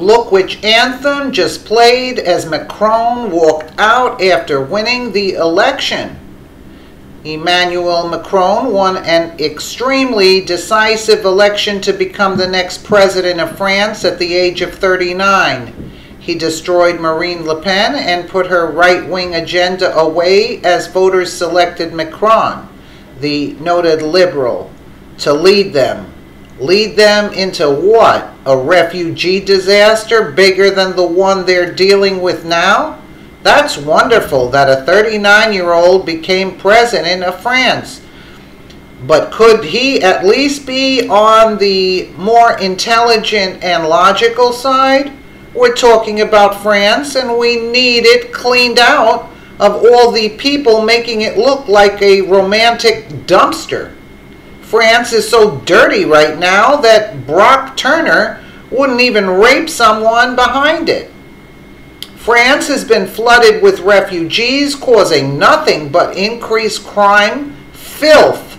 Look which anthem just played as Macron walked out after winning the election. Emmanuel Macron won an extremely decisive election to become the next president of France at the age of 39. He destroyed Marine Le Pen and put her right-wing agenda away as voters selected Macron, the noted liberal, to lead them. Lead them into what? A refugee disaster bigger than the one they're dealing with now? That's wonderful that a 39-year-old became president of France. But could he at least be on the more intelligent and logical side? We're talking about France, and we need it cleaned out of all the people making it look like a romantic dumpster. France is so dirty right now that Brock Turner wouldn't even rape someone behind it. France has been flooded with refugees, causing nothing but increased crime, filth,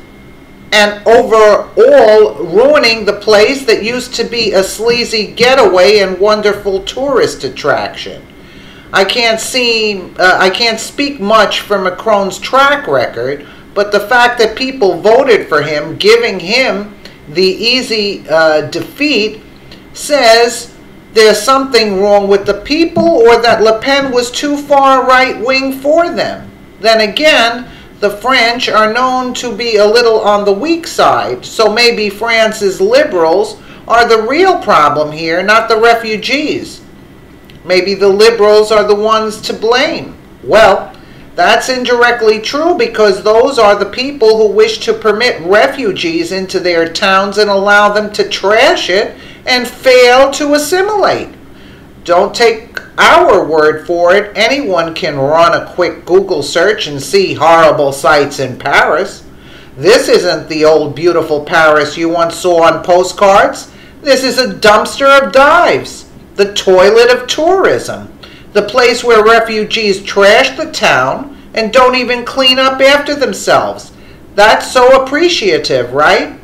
and overall ruining the place that used to be a sleazy getaway and wonderful tourist attraction. I can't speak much for Macron's track record, but the fact that people voted for him, giving him the easy defeat, says there's something wrong with the people, or that Le Pen was too far right-wing for them. Then again, the French are known to be a little on the weak side, so maybe France's liberals are the real problem here, not the refugees. Maybe the liberals are the ones to blame. Well, that's indirectly true, because those are the people who wish to permit refugees into their towns and allow them to trash it and fail to assimilate. Don't take our word for it. Anyone can run a quick Google search and see horrible sights in Paris. This isn't the old beautiful Paris you once saw on postcards. This is a dumpster of dives, the toilet of tourism. The place where refugees trash the town and don't even clean up after themselves. That's so appreciative, right?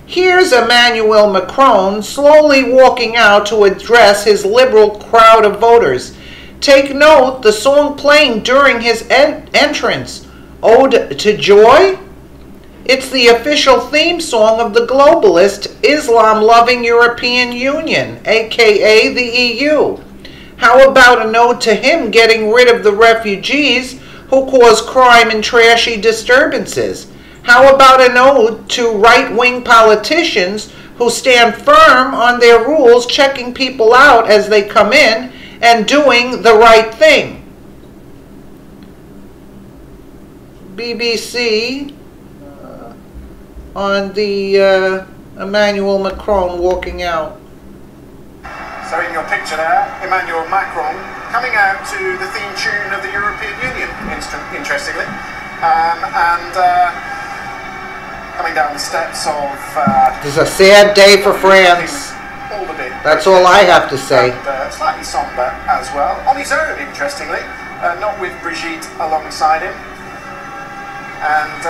Here's Emmanuel Macron slowly walking out to address his liberal crowd of voters. Take note, the song playing during his entrance, Ode to Joy? It's the official theme song of the globalist, Islam-loving European Union, aka the EU. How about a note to him getting rid of the refugees who cause crime and trashy disturbances? How about a note to right-wing politicians who stand firm on their rules, checking people out as they come in and doing the right thing? BBC on the Emmanuel Macron walking out. So in your picture there, Emmanuel Macron coming out to the theme tune of the European Union, interestingly, and coming down the steps of... This is a sad day for France. That's all I have to say. And, slightly sombre as well. On his own, interestingly, not with Brigitte alongside him. And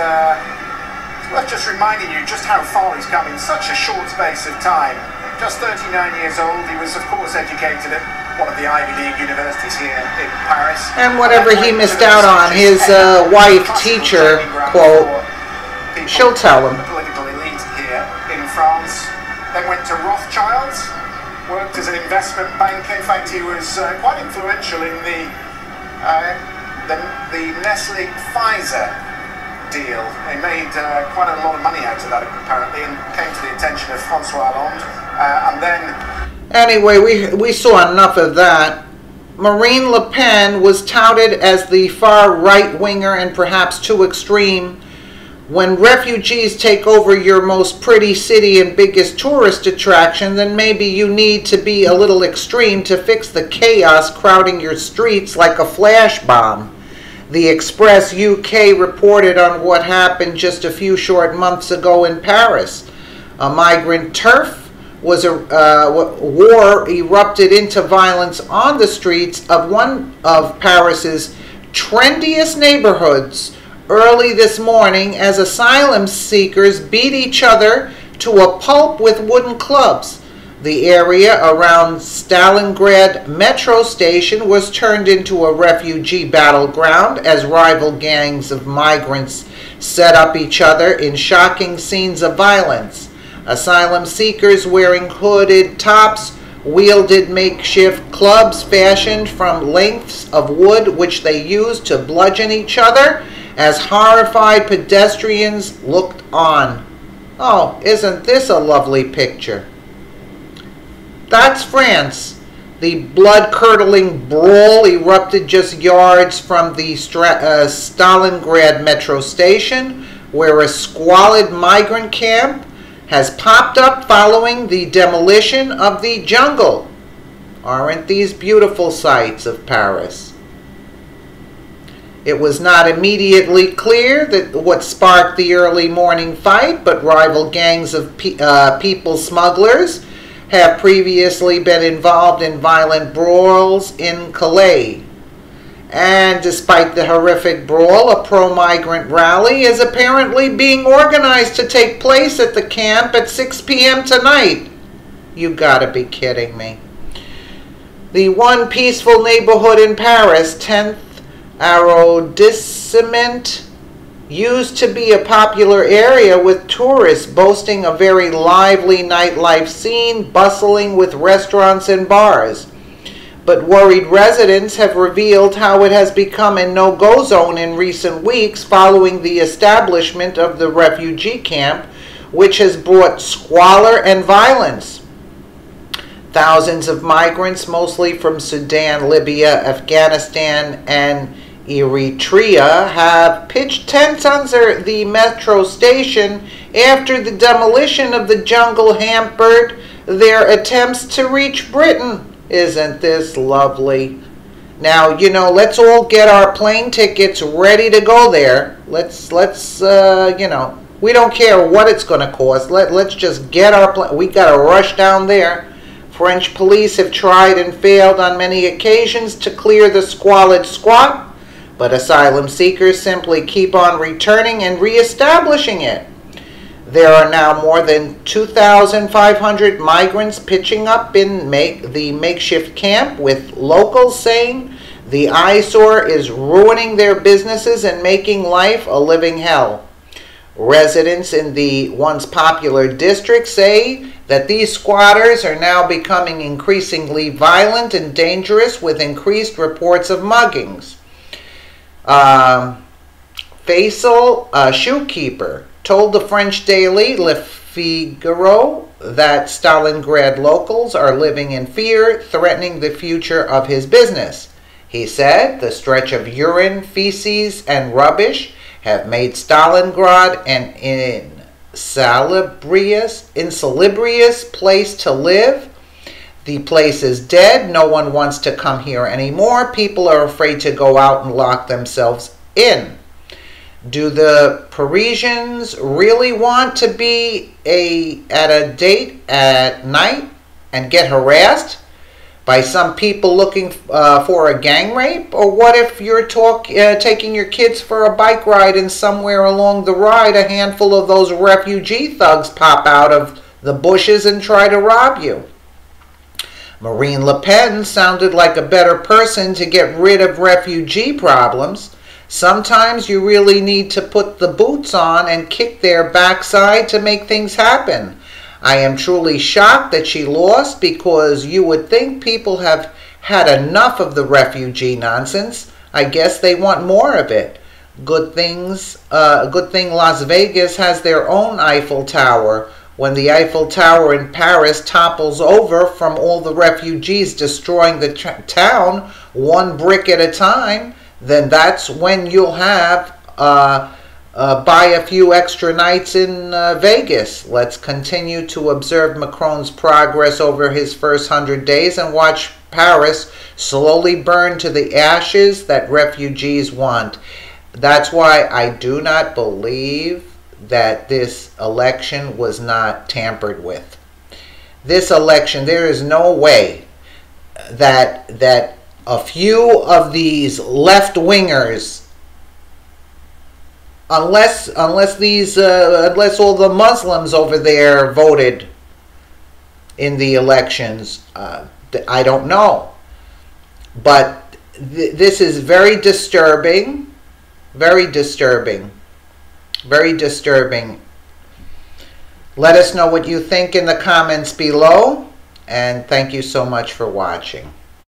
it's worth just reminding you just how far he's come in such a short space of time. Just 39 years old, he was of course educated at one of the Ivy League universities here in Paris. And whatever he missed out on, his wife teacher, quote, she'll tell him. The political elite here in France. Then went to Rothschilds, worked as an investment banker. In fact, he was quite influential in the Nestle Pfizer deal. They made quite a lot of money out of that, apparently, and came to the attention of François Hollande. And then... Anyway, we saw enough of that. Marine Le Pen was touted as the far right-winger and perhaps too extreme. When refugees take over your most pretty city and biggest tourist attraction, then maybe you need to be a little extreme to fix the chaos crowding your streets like a flash bomb. The Express UK reported on what happened just a few short months ago in Paris. A migrant turf war erupted into violence on the streets of one of Paris's trendiest neighborhoods early this morning as asylum seekers beat each other to a pulp with wooden clubs. The area around Stalingrad metro station was turned into a refugee battleground as rival gangs of migrants set up each other in shocking scenes of violence. Asylum seekers wearing hooded tops wielded makeshift clubs fashioned from lengths of wood which they used to bludgeon each other as horrified pedestrians looked on. Oh, isn't this a lovely picture? That's France. The blood-curdling brawl erupted just yards from the Stalingrad metro station, where a squalid migrant camp has popped up following the demolition of the jungle. Aren't these beautiful sights of Paris? It was not immediately clear that what sparked the early morning fight, but rival gangs of people smugglers have previously been involved in violent brawls in Calais. And despite the horrific brawl, a pro-migrant rally is apparently being organized to take place at the camp at 6 p.m. tonight. You gotta be kidding me. The one peaceful neighborhood in Paris, 10th arrondissement, used to be a popular area with tourists, boasting a very lively nightlife scene, bustling with restaurants and bars. But worried residents have revealed how it has become a no-go zone in recent weeks following the establishment of the refugee camp, which has brought squalor and violence. Thousands of migrants, mostly from Sudan, Libya, Afghanistan, and Eritrea, have pitched tents under the metro station after the demolition of the jungle hampered their attempts to reach Britain. Isn't this lovely? Now, you know, let's all get our plane tickets ready to go there. Let's you know, we don't care what it's going to cost. Let's just get our plane. We got to rush down there. French police have tried and failed on many occasions to clear the squalid squat, but asylum seekers simply keep on returning and reestablishing it. There are now more than 2,500 migrants pitching up in the makeshift camp, with locals saying the eyesore is ruining their businesses and making life a living hell. Residents in the once popular district say that these squatters are now becoming increasingly violent and dangerous, with increased reports of muggings. Faisal, a shoekeeper, told the French daily Le Figaro that Stalingrad locals are living in fear, threatening the future of his business. He said the stretch of urine, feces, and rubbish have made Stalingrad an insalubrious place to live. The place is dead. No one wants to come here anymore. People are afraid to go out and lock themselves in. Do the Parisians really want to be at a date at night and get harassed by some people looking for a gang rape? Or what if you're taking your kids for a bike ride and somewhere along the ride a handful of those refugee thugs pop out of the bushes and try to rob you? Marine Le Pen sounded like a better person to get rid of refugee problems. Sometimes you really need to put the boots on and kick their backside to make things happen. I am truly shocked that she lost, because you would think people have had enough of the refugee nonsense. I guess they want more of it. Good thing Las Vegas has their own Eiffel Tower. When the Eiffel Tower in Paris topples over from all the refugees destroying the town one brick at a time, then that's when you'll have buy a few extra nights in Vegas. Let's continue to observe Macron's progress over his first 100 days and watch Paris slowly burn to the ashes that refugees want. That's why I do not believe that this election was not tampered with. This election, there is no way that a few of these left-wingers, unless all the Muslims over there voted in the elections. I don't know. But this is very disturbing, very disturbing, very disturbing. Let us know what you think in the comments below, and thank you so much for watching.